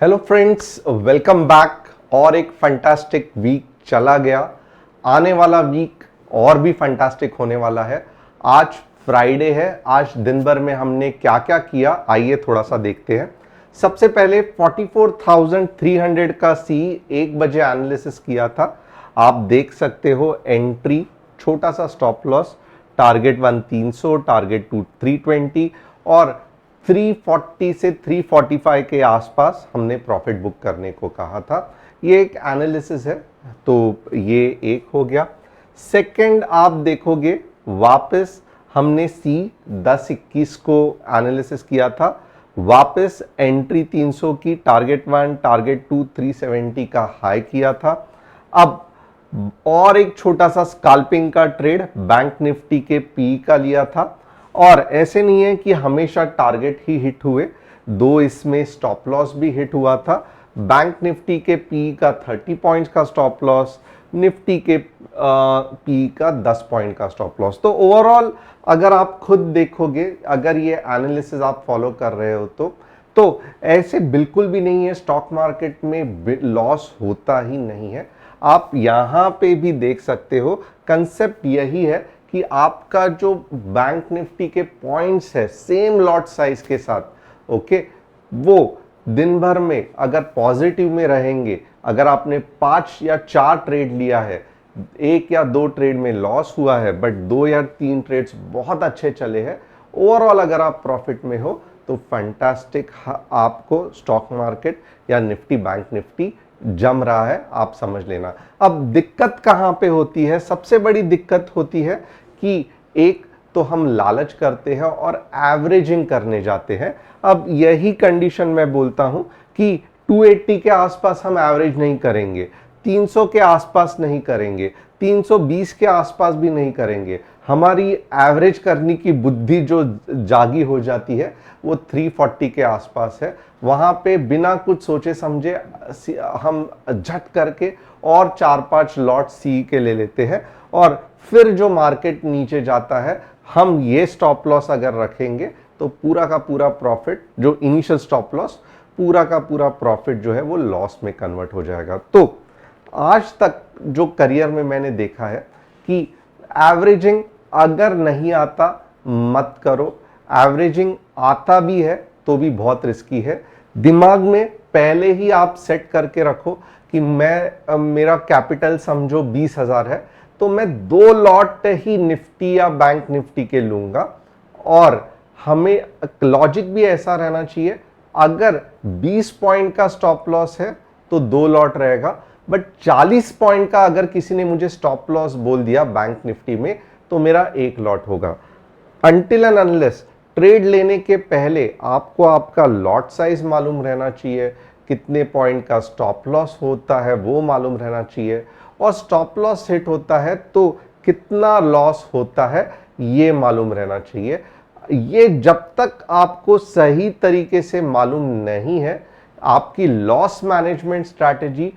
Hello friends, welcome back. और एक fantastic week चला गया, आने वाला वीक और भी फंटास्टिक होने वाला है। आज फ्राइडे है, आज दिन भर में हमने क्या क्या किया आइए थोड़ा सा देखते हैं। सबसे पहले 44,300 का सी 1 बजे एनालिसिस किया था। आप देख सकते हो एंट्री, छोटा सा स्टॉप लॉस, टारगेट 1 300, टारगेट 2 320 और 340 से 345 के आसपास हमने प्रॉफिट बुक करने को कहा था। ये एक एनालिसिस है, तो ये एक हो गया। सेकंड, आप देखोगे वापस हमने सी 10-21 को एनालिसिस किया था, वापस एंट्री 300 की, टारगेट 1 टारगेट 2 370 का हाई किया था। अब और एक छोटा सा स्कैल्पिंग का ट्रेड बैंक निफ्टी के पी का लिया था। और ऐसे नहीं है कि हमेशा टारगेट ही हिट हुए, दो इसमें स्टॉप लॉस भी हिट हुआ था। बैंक निफ्टी के पी का 30 पॉइंट्स का स्टॉप लॉस, निफ्टी के पी का 10 पॉइंट का स्टॉप लॉस। तो ओवरऑल अगर आप खुद देखोगे, अगर ये एनालिसिस आप फॉलो कर रहे हो तो ऐसे बिल्कुल भी नहीं है स्टॉक मार्केट में लॉस होता ही नहीं है। आप यहां पे भी देख सकते हो, कंसेप्ट यही है कि आपका जो बैंक निफ्टी के पॉइंट्स है सेम लॉट साइज के साथ, ओके, वो दिन भर में अगर पॉजिटिव में रहेंगे, अगर आपने 5 या 4 ट्रेड लिया है, 1 या 2 ट्रेड में लॉस हुआ है बट 2 या 3 ट्रेड्स बहुत अच्छे चले हैं, ओवरऑल अगर आप प्रॉफिट में हो तो फैंटास्टिक आपको स्टॉक मार्केट या निफ्टी बैंक निफ्टी जम रहा है, आप समझ लेना। अब दिक्कत कहां पे होती है? सबसे बड़ी दिक्कत होती है कि एक तो हम लालच करते हैं और एवरेजिंग करने जाते हैं। अब यही कंडीशन मैं बोलता हूं कि 280 के आसपास हम एवरेज नहीं करेंगे, 300 के आसपास नहीं करेंगे, 320 के आसपास भी नहीं करेंगे। हमारी एवरेज करने की बुद्धि जो जागी हो जाती है वो 340 के आसपास है। वहां पे बिना कुछ सोचे समझे हम झट करके और 4-5 लॉट सी के ले लेते हैं और फिर जो मार्केट नीचे जाता है, हम ये स्टॉप लॉस अगर रखेंगे तो पूरा का पूरा प्रॉफिट, जो इनिशियल स्टॉप लॉस, पूरा का पूरा प्रॉफिट जो है वो लॉस में कन्वर्ट हो जाएगा। तो आज तक जो करियर में मैंने देखा है कि एवरेजिंग अगर नहीं आता मत करो, एवरेजिंग आता भी है तो भी बहुत रिस्की है। दिमाग में पहले ही आप सेट करके रखो कि मेरा कैपिटल समझो 20,000 है, तो मैं 2 लॉट ही निफ्टी या बैंक निफ्टी के लूंगा। और हमें लॉजिक भी ऐसा रहना चाहिए, अगर 20 पॉइंट का स्टॉप लॉस है तो 2 लॉट रहेगा, बट 40 पॉइंट का अगर किसी ने मुझे स्टॉप लॉस बोल दिया बैंक निफ्टी में तो मेरा 1 लॉट होगा। अनटिल एंड अनलेस ट्रेड लेने के पहले आपको आपका लॉट साइज मालूम रहना चाहिए, कितने पॉइंट का स्टॉप लॉस होता है वो मालूम रहना चाहिए, और स्टॉप लॉस हिट होता है तो कितना लॉस होता है ये मालूम रहना चाहिए। ये जब तक आपको सही तरीके से मालूम नहीं है, आपकी लॉस मैनेजमेंट स्ट्रैटेजी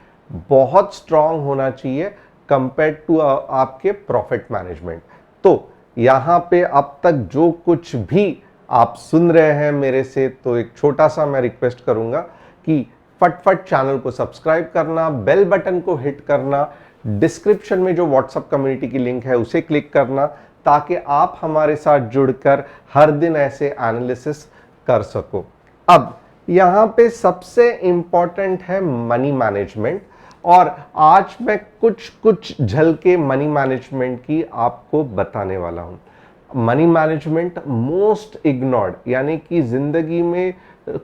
बहुत स्ट्रांग होना चाहिए कंपेयर टू आपके प्रॉफिट मैनेजमेंट। तो यहां पे अब तक जो कुछ भी आप सुन रहे हैं मेरे से, तो एक छोटा सा मैं रिक्वेस्ट करूंगा कि फटफट चैनल को सब्सक्राइब करना, बेल बटन को हिट करना, डिस्क्रिप्शन में जो व्हाट्सएप कम्युनिटी की लिंक है उसे क्लिक करना, ताकि आप हमारे साथ जुड़कर हर दिन ऐसे एनालिसिस कर सको। अब यहां पे सबसे इंपॉर्टेंट है मनी मैनेजमेंट, और आज मैं कुछ झलके मनी मैनेजमेंट की आपको बताने वाला हूं। मनी मैनेजमेंट मोस्ट इग्नोर्ड, यानी कि जिंदगी में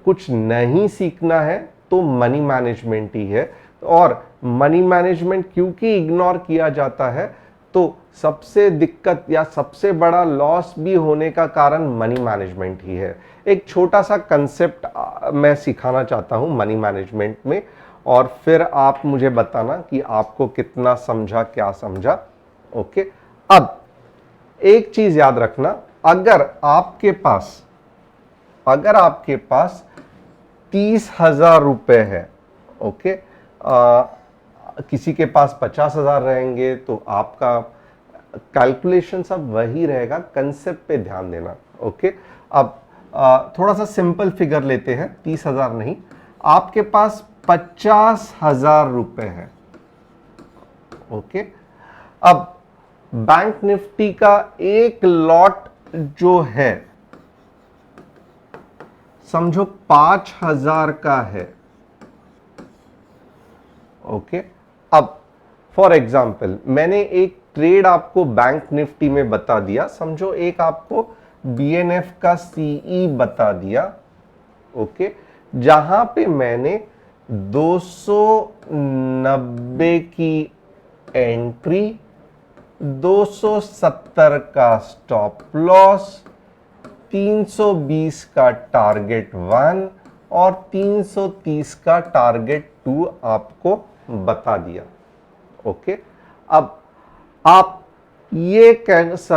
कुछ नहीं सीखना है तो मनी मैनेजमेंट ही है। और मनी मैनेजमेंट क्योंकि इग्नोर किया जाता है तो सबसे दिक्कत या सबसे बड़ा लॉस भी होने का कारण मनी मैनेजमेंट ही है। एक छोटा सा कंसेप्ट मैं सिखाना चाहता हूं मनी मैनेजमेंट में, और फिर आप मुझे बताना कि आपको कितना समझा, क्या समझा। ओके, अब एक चीज याद रखना, अगर आपके पास 30,000 रुपए है, ओके, किसी के पास 50,000 रहेंगे तो आपका कैलकुलेशन सब वही रहेगा, कंसेप्ट पे ध्यान देना। ओके, अब थोड़ा सा सिंपल फिगर लेते हैं, 30,000 नहीं, आपके पास 50,000 रुपए है। ओके, अब बैंक निफ्टी का एक लॉट जो है समझो 5,000 का है। ओके, अब फॉर एग्जाम्पल मैंने एक ट्रेड आपको बैंक निफ्टी में बता दिया, समझो एक आपको बीएनएफ का सीई बता दिया। ओके, जहां पे मैंने 290 की एंट्री, 270 का स्टॉप लॉस, 320 का टारगेट 1 और 330 का टारगेट 2 आपको बता दिया। ओके, अब आप ये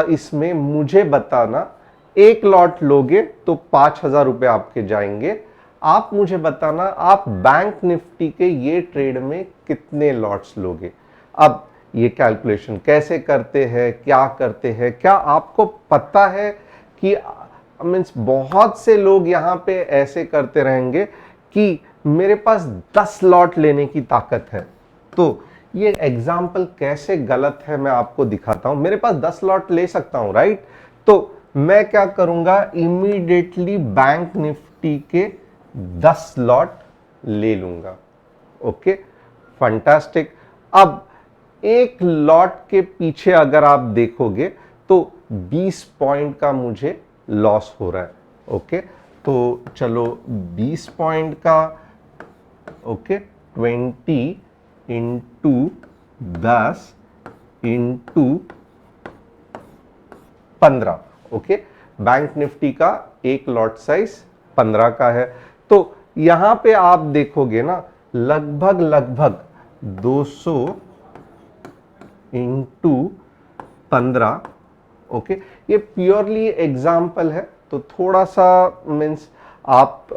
इसमें मुझे बताना, एक लॉट लोगे तो 5,000 रुपए आपके जाएंगे। आप मुझे बताना आप बैंक निफ्टी के ये ट्रेड में कितने लॉट्स लोगे। अब ये कैलकुलेशन कैसे करते हैं, क्या करते हैं, क्या आपको पता है कि मीन्स बहुत से लोग यहां पे ऐसे करते रहेंगे कि मेरे पास 10 लॉट लेने की ताकत है। तो ये एग्जाम्पल कैसे गलत है मैं आपको दिखाता हूं। मेरे पास 10 लॉट ले सकता हूं, राइट? तो मैं क्या करूंगा, इमीडिएटली बैंक निफ्टी के 10 लॉट ले लूंगा। Okay, fantastic. अब एक लॉट के पीछे अगर आप देखोगे तो 20 पॉइंट का मुझे लॉस हो रहा है। ओके, तो चलो 20 पॉइंट का, okay, 20 into 10 into 15। Okay, bank Nifty का एक लॉट साइज 15 का है। तो यहां पे आप देखोगे ना, लगभग 200 इंटू 15। ओके, ये प्योरली एग्जाम्पल है, तो थोड़ा सा मीन्स आप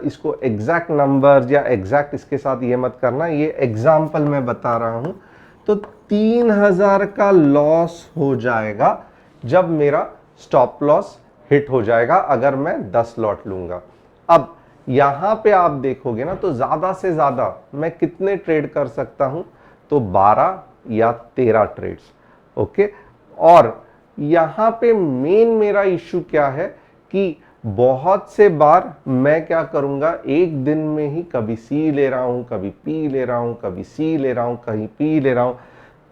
इसको एग्जैक्ट नंबर या एग्जैक्ट इसके साथ ये मत करना, ये एग्जाम्पल मैं बता रहा हूं। तो 3,000 का लॉस हो जाएगा जब मेरा स्टॉप लॉस हिट हो जाएगा, अगर मैं 10 लॉट लूंगा। अब यहां पे आप देखोगे ना, तो ज्यादा से ज्यादा मैं कितने ट्रेड कर सकता हूं, तो 12 या 13 ट्रेड्स। ओके, और यहां पे मेन मेरा इश्यू क्या है कि बहुत से बार मैं क्या करूंगा, एक दिन में ही कभी सी ले रहा हूं, कभी पी ले रहा हूं, कभी सी ले रहा हूं, कहीं पी ले रहा हूं।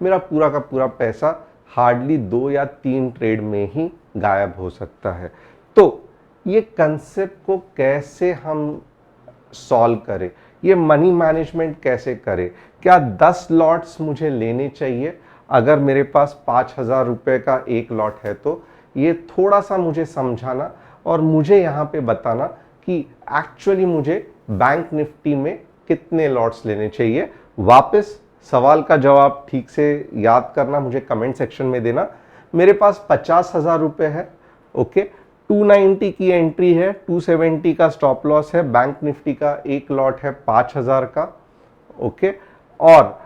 मेरा पूरा का पूरा पैसा हार्डली 2 या 3 ट्रेड में ही गायब हो सकता है। तो ये कंसेप्ट को कैसे हम सॉल्व करें, ये मनी मैनेजमेंट कैसे करें, क्या 10 लॉट्स मुझे लेने चाहिए अगर मेरे पास 5,000 रुपए का एक लॉट है, तो ये थोड़ा सा मुझे समझाना और मुझे यहाँ पे बताना कि एक्चुअली मुझे बैंक निफ्टी में कितने लॉट्स लेने चाहिए। वापस सवाल का जवाब ठीक से याद करना, मुझे कमेंट सेक्शन में देना। मेरे पास 50,000 रुपए है। ओके, 290 की एंट्री है, 270 का स्टॉप लॉस है, बैंक निफ्टी का एक लॉट है 5,000 का। ओके, और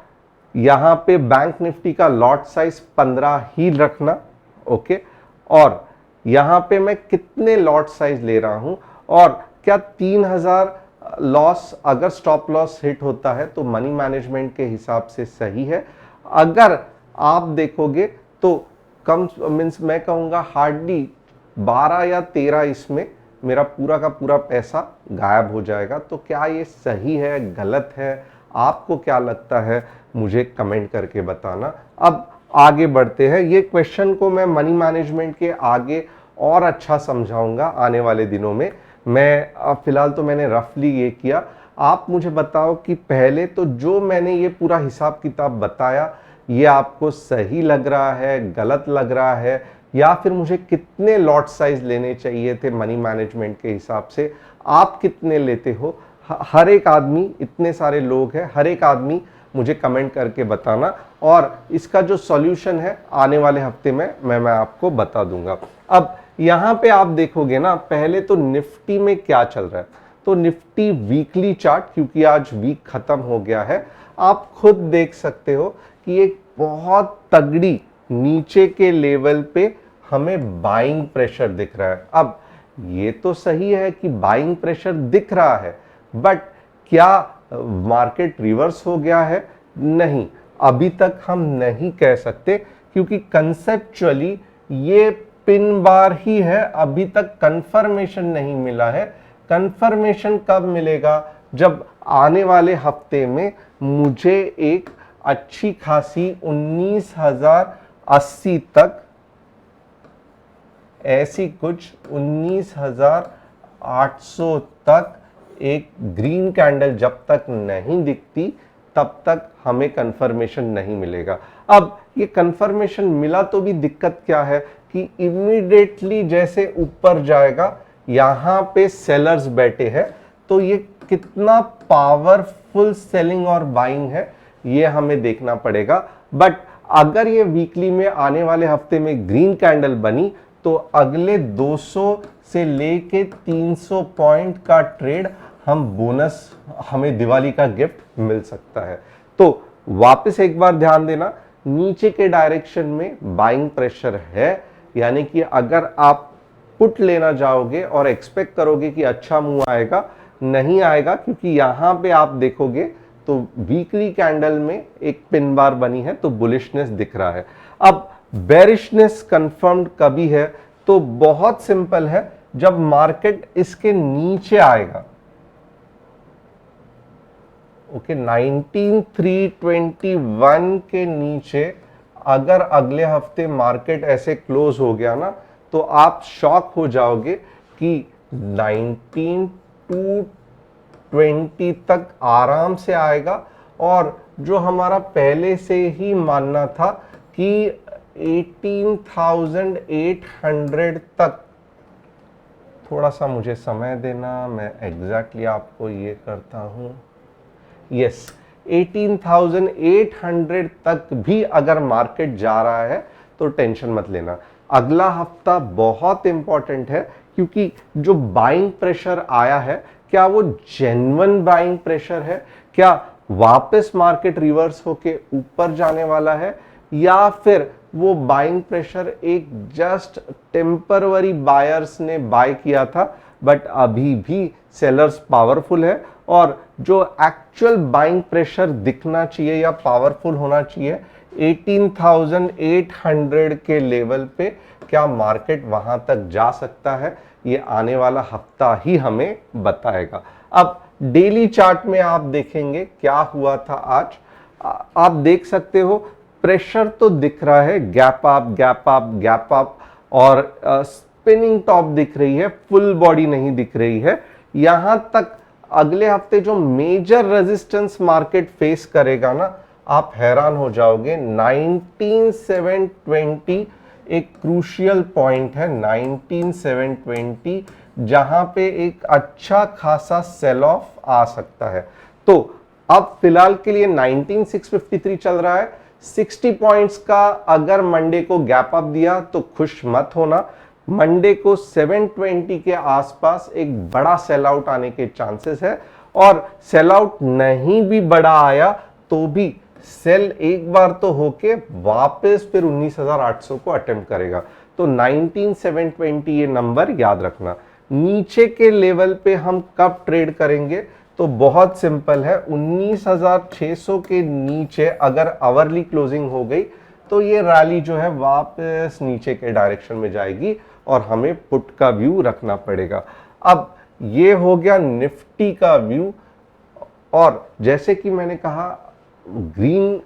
यहां पे बैंक निफ्टी का लॉट साइज 15 ही रखना। ओके, और यहां पे मैं कितने लॉट साइज ले रहा हूं, और क्या 3,000 लॉस अगर स्टॉप लॉस हिट होता है तो मनी मैनेजमेंट के हिसाब से सही है। अगर आप देखोगे तो कम मीन्स मैं कहूंगा हार्डली 12 या 13 इसमें मेरा पूरा का पूरा पैसा गायब हो जाएगा। तो क्या ये सही है, गलत है, आपको क्या लगता है, मुझे कमेंट करके बताना। अब आगे बढ़ते हैं, ये क्वेश्चन को मैं मनी मैनेजमेंट के आगे और अच्छा समझाऊंगा आने वाले दिनों में। मैं फिलहाल तो मैंने रफली ये किया। आप मुझे बताओ कि पहले तो जो मैंने ये पूरा हिसाब किताब बताया, ये आपको सही लग रहा है, गलत लग रहा है, या फिर मुझे कितने लॉट साइज लेने चाहिए थे मनी मैनेजमेंट के हिसाब से, आप कितने लेते हो? हर एक आदमी, इतने सारे लोग हैं, हर एक आदमी मुझे कमेंट करके बताना, और इसका जो सॉल्यूशन है आने वाले हफ्ते में मैं आपको बता दूंगा। अब यहां पे आप देखोगे ना, पहले तो निफ्टी में क्या चल रहा है, तो निफ्टी वीकली चार्ट, क्योंकि आज वीक खत्म हो गया है, आप खुद देख सकते हो कि एक बहुत तगड़ी नीचे के लेवल पे हमें बाइंग प्रेशर दिख रहा है। अब ये तो सही है कि बाइंग प्रेशर दिख रहा है, बट क्या मार्केट रिवर्स हो गया है? नहीं, अभी तक हम नहीं कह सकते, क्योंकि कंसेप्चुअली ये पिन बार ही है, अभी तक कंफर्मेशन नहीं मिला है। कंफर्मेशन कब मिलेगा? जब आने वाले हफ्ते में मुझे एक अच्छी खासी 19,080 तक, ऐसी कुछ 19,800 तक एक ग्रीन कैंडल जब तक नहीं दिखती तब तक हमें कंफर्मेशन नहीं मिलेगा। अब ये कंफर्मेशन मिला तो भी दिक्कत क्या है कि इमीडिएटली जैसे ऊपर जाएगा, यहां पे सेलर्स बैठे हैं, तो ये कितना पावरफुल सेलिंग और बाइंग है ये हमें देखना पड़ेगा। बट अगर ये वीकली में आने वाले हफ्ते में ग्रीन कैंडल बनी तो अगले 200 से लेके 300 पॉइंट का ट्रेड हम बोनस, हमें दिवाली का गिफ्ट मिल सकता है। तो वापस एक बार ध्यान देना, नीचे के डायरेक्शन में बाइंग प्रेशर है, यानी कि अगर आप पुट लेना जाओगे और एक्सपेक्ट करोगे कि अच्छा मूव आएगा, नहीं आएगा, क्योंकि यहां पे आप देखोगे तो वीकली कैंडल में एक पिन बार बनी है तो बुलिशनेस दिख रहा है। अब बेरिशनेस कंफर्म्ड कभी है? तो बहुत सिंपल है, जब मार्केट इसके नीचे आएगा। ओके, 19,321 के नीचे अगर अगले हफ्ते मार्केट ऐसे क्लोज हो गया ना, तो आप शॉक हो जाओगे कि 19,220 तक आराम से आएगा। और जो हमारा पहले से ही मानना था कि 18,800 तक, थोड़ा सा मुझे समय देना, मैं एग्जैक्टली आपको ये करता हूं। यस, 18,800 तक भी अगर मार्केट जा रहा है तो टेंशन मत लेना। अगला हफ्ता बहुत इंपॉर्टेंट है, क्योंकि जो बाइंग प्रेशर आया है, क्या वो जेन्युइन बाइंग प्रेशर है? क्या वापस मार्केट रिवर्स होके ऊपर जाने वाला है, या फिर वो बाइंग प्रेशर एक जस्ट टेम्पररी बायर्स ने बाय किया था, बट अभी भी सेलर्स पावरफुल है, और जो एक्चुअल बाइंग प्रेशर दिखना चाहिए या पावरफुल होना चाहिए 18,800 के लेवल पे, क्या मार्केट वहां तक जा सकता है? ये आने वाला हफ्ता ही हमें बताएगा। अब डेली चार्ट में आप देखेंगे क्या हुआ था आज। आप देख सकते हो प्रेशर तो दिख रहा है, gap up gap up gap up, और स्पिनिंग टॉप दिख रही है, फुल बॉडी नहीं दिख रही है। यहां तक अगले हफ्ते जो मेजर रेजिस्टेंस मार्केट फेस करेगा ना, आप हैरान हो जाओगे। 19,720 एक क्रूशियल पॉइंट है, 19,720, जहां पे एक अच्छा खासा सेल ऑफ आ सकता है। तो अब फिलहाल के लिए 19,653 चल रहा है। 60 पॉइंट्स का अगर मंडे को गैप अप दिया तो खुश मत होना। मंडे को 720 के आसपास एक बड़ा सेल आउट आने के चांसेस है, और सेल आउट नहीं भी बड़ा आया तो भी सेल एक बार तो होके वापस फिर 19,800 को अटेम्प्ट करेगा। तो 19,720 ये नंबर याद रखना। नीचे के लेवल पे हम कब ट्रेड करेंगे? तो बहुत सिंपल है, 19,600 के नीचे अगर आवरली क्लोजिंग हो गई तो ये रैली जो है वापस नीचे के डायरेक्शन में जाएगी और हमें पुट का व्यू रखना पड़ेगा। अब ये हो गया निफ्टी का व्यू, और जैसे कि मैंने कहा ग्रीन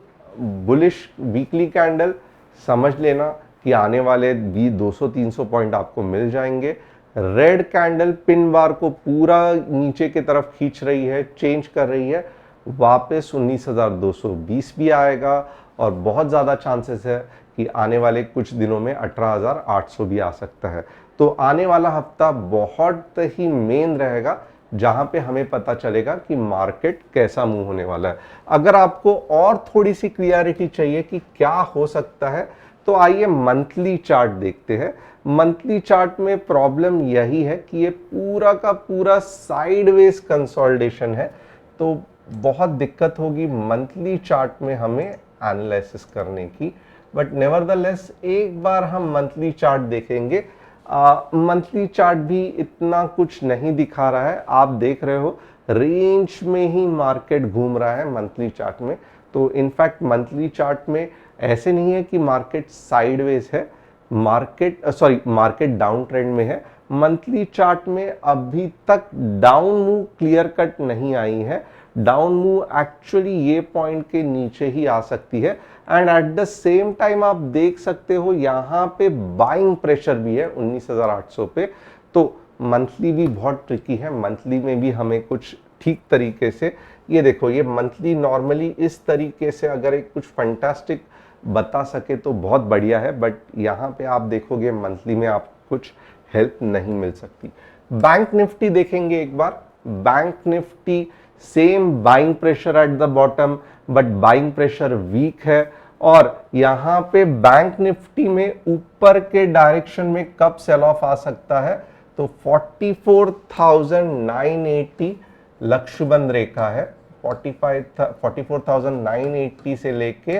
बुलिश वीकली कैंडल, समझ लेना कि आने वाले भी 200-300 पॉइंट आपको मिल जाएंगे। रेड कैंडल पिन बार को पूरा नीचे की तरफ खींच रही है, चेंज कर रही है, वापस 19,220 भी आएगा, और बहुत ज़्यादा चांसेस है कि आने वाले कुछ दिनों में 18,800 भी आ सकता है। तो आने वाला हफ्ता बहुत ही मेन रहेगा, जहां पे हमें पता चलेगा कि मार्केट कैसा मूव होने वाला है। अगर आपको और थोड़ी सी क्लियरिटी चाहिए कि क्या हो सकता है, तो आइए मंथली चार्ट देखते हैं। मंथली चार्ट में प्रॉब्लम यही है कि ये पूरा का पूरा साइडवेज कंसोलिडेशन है, तो बहुत दिक्कत होगी मंथली चार्ट में हमें एनालिसिस करने की। बट नेवरदलेस एक बार हम मंथली चार्ट देखेंगे। मंथली चार्ट भी इतना कुछ नहीं दिखा रहा है, आप देख रहे हो रेंज में ही मार्केट घूम रहा है मंथली चार्ट में। तो इनफैक्ट मंथली चार्ट में ऐसे नहीं है कि मार्केट साइडवेज है, मार्केट डाउन ट्रेंड में है। मंथली चार्ट में अभी तक डाउन मूव क्लियर कट नहीं आई है। डाउन मूव एक्चुअली ये पॉइंट के नीचे ही आ सकती है and at the same time आप देख सकते हो यहाँ पे बाइंग प्रेशर भी है 19,800 पे। तो मंथली भी बहुत ट्रिकी है, मंथली में भी हमें कुछ ठीक तरीके से, ये देखो ये मंथली नॉर्मली इस तरीके से अगर एक कुछ फंटास्टिक बता सके तो बहुत बढ़िया है, बट यहाँ पे आप देखोगे मंथली में आप कुछ हेल्प नहीं मिल सकती। बैंक निफ्टी देखेंगे एक बार। Bank Nifty same buying pressure at the bottom, but buying pressure weak है और यहाँ पे बैंक निफ्टी में ऊपर के डायरेक्शन में कब सेल ऑफ आ सकता है तो 44,980 लक्ष्यबंद रेखा है। 44,980 से लेके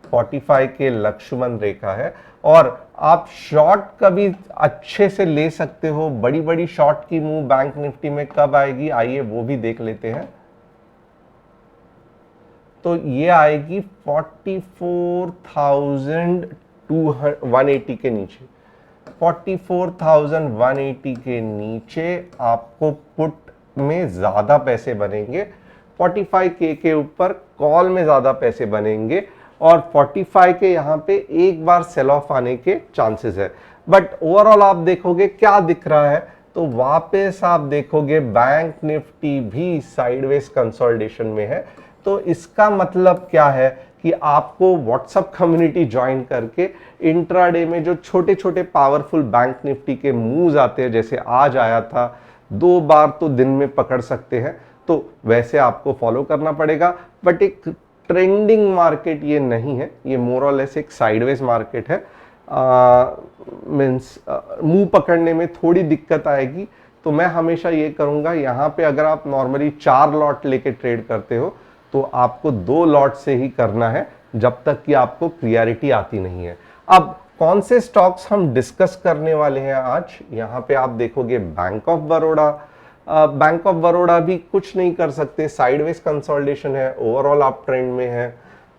45 के लक्ष्यबंद रेखा है और आप शॉर्ट कभी अच्छे से ले सकते हो। बड़ी बड़ी शॉर्ट की मूव बैंक निफ्टी में कब आएगी, आइए वो भी देख लेते हैं। तो ये आएगी 44,180 के नीचे। 44,180 के नीचे आपको पुट में ज्यादा पैसे बनेंगे, 45K के ऊपर कॉल में ज्यादा पैसे बनेंगे और 45 के यहाँ पे एक बार सेल ऑफ आने के चांसेस है। बट ओवरऑल आप देखोगे क्या दिख रहा है तो वापस आप देखोगे बैंक निफ्टी भी साइडवेज कंसोलिडेशन में है। तो इसका मतलब क्या है कि आपको व्हाट्सएप कम्युनिटी ज्वाइन करके इंट्राडे में जो छोटे छोटे पावरफुल बैंक निफ्टी के मूव्स आते हैं, जैसे आज आया था, 2 बार तो दिन में पकड़ सकते हैं, तो वैसे आपको फॉलो करना पड़ेगा। बट एक ट्रेंडिंग मार्केट ये नहीं है, ये मोर और लेस एक साइडवेज मार्केट है। मीन्स मुंह पकड़ने में थोड़ी दिक्कत आएगी। तो मैं हमेशा ये करूंगा, यहाँ पे अगर आप नॉर्मली 4 लॉट लेके ट्रेड करते हो तो आपको 2 लॉट से ही करना है जब तक कि आपको क्लियरिटी आती नहीं है। अब कौन से स्टॉक्स हम डिस्कस करने वाले हैं आज, यहाँ पे आप देखोगे bank of Baroda. Bank of Baroda भी कुछ नहीं कर सकते, साइडवेज कंसोलिडेशन है, ओवरऑल आप ट्रेंड में है।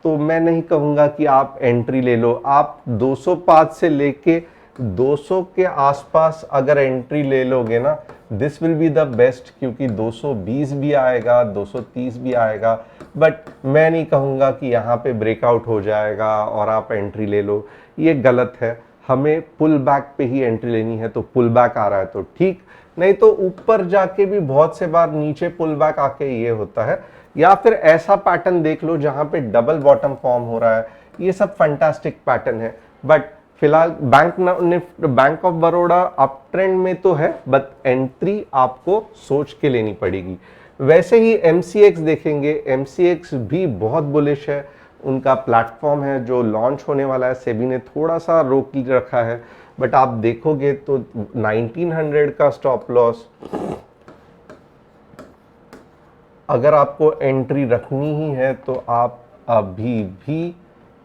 तो मैं नहीं कहूंगा कि आप एंट्री ले लो। आप 205 से लेके 200 के आसपास अगर एंट्री ले लोगे ना, this will be the best, क्योंकि 220 भी आएगा, 230 भी आएगा। बट मैं नहीं कहूँगा कि यहाँ पे ब्रेकआउट हो जाएगा और आप एंट्री ले लो, ये गलत है। हमें पुल बैक पे ही एंट्री लेनी है। तो पुल बैक आ रहा है तो ठीक, नहीं तो ऊपर जाके भी बहुत से बार नीचे पुल बैक आके ये होता है। या फिर ऐसा पैटर्न देख लो जहां पे डबल बॉटम फॉर्म हो रहा है, ये सब फैंटास्टिक पैटर्न है। बट फिलहाल bank of Baroda up trend में तो है, बट एंट्री आपको सोच के लेनी पड़ेगी। वैसे ही MCX देखेंगे, MCX भी बहुत बुलिश है। उनका प्लेटफॉर्म है जो लॉन्च होने वाला है, सेबी ने थोड़ा सा रोक रखा है, बट आप देखोगे तो 1900 का स्टॉप लॉस, अगर आपको एंट्री रखनी ही है तो आप अभी भी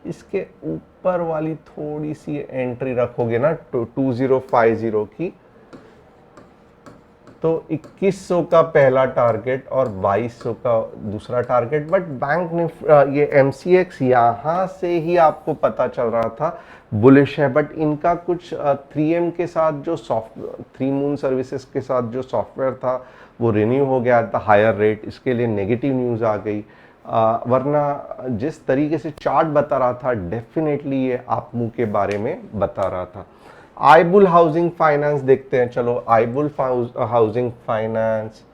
इसके ऊपर वाली थोड़ी सी एंट्री रखोगे ना, 2050 की, तो 2100 का पहला टारगेट और 2200 का दूसरा टारगेट। बट बैंक ने ये MCX यहाँ से ही आपको पता चल रहा था बुलिश है, बट इनका कुछ 3M के साथ जो सॉफ्टवेयर, 3 मून सर्विसेज के साथ जो सॉफ्टवेयर था वो रिन्यू हो गया था हायर रेट, इसके लिए नेगेटिव न्यूज़ आ गई। वरना जिस तरीके से चार्ट बता रहा था, डेफिनेटली ये आप मुँह के बारे में बता रहा था। आईबुल हाउसिंग फाइनेंस देखते हैं, चलो Ibull housing finance,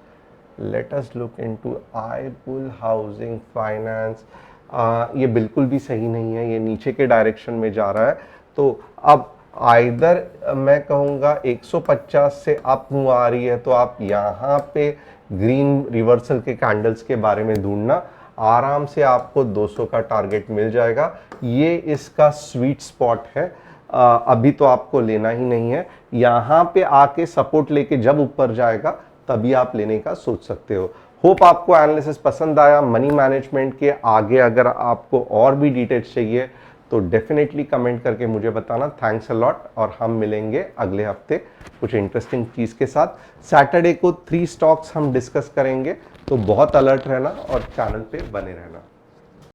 let us look into Ibull housing finance. ये बिल्कुल भी सही नहीं है, ये नीचे के डायरेक्शन में जा रहा है। तो अब आइदर मैं कहूँगा 150 से अप मूव आ रही है तो आप यहाँ पे ग्रीन रिवर्सल के कैंडल्स के बारे में ढूंढना, आराम से आपको 200 का टारगेट मिल जाएगा। ये इसका स्वीट स्पॉट है। अभी तो आपको लेना ही नहीं है, यहाँ पे आके सपोर्ट लेके जब ऊपर जाएगा तभी आप लेने का सोच सकते हो। होप आपको एनालिसिस पसंद आया। मनी मैनेजमेंट के आगे अगर आपको और भी डिटेल्स चाहिए तो डेफिनेटली कमेंट करके मुझे बताना। थैंक्स अ लॉट, और हम मिलेंगे अगले हफ्ते कुछ इंटरेस्टिंग चीज़ के साथ। सैटरडे को 3 स्टॉक्स हम डिस्कस करेंगे, तो बहुत अलर्ट रहना और चैनल पे बने रहना।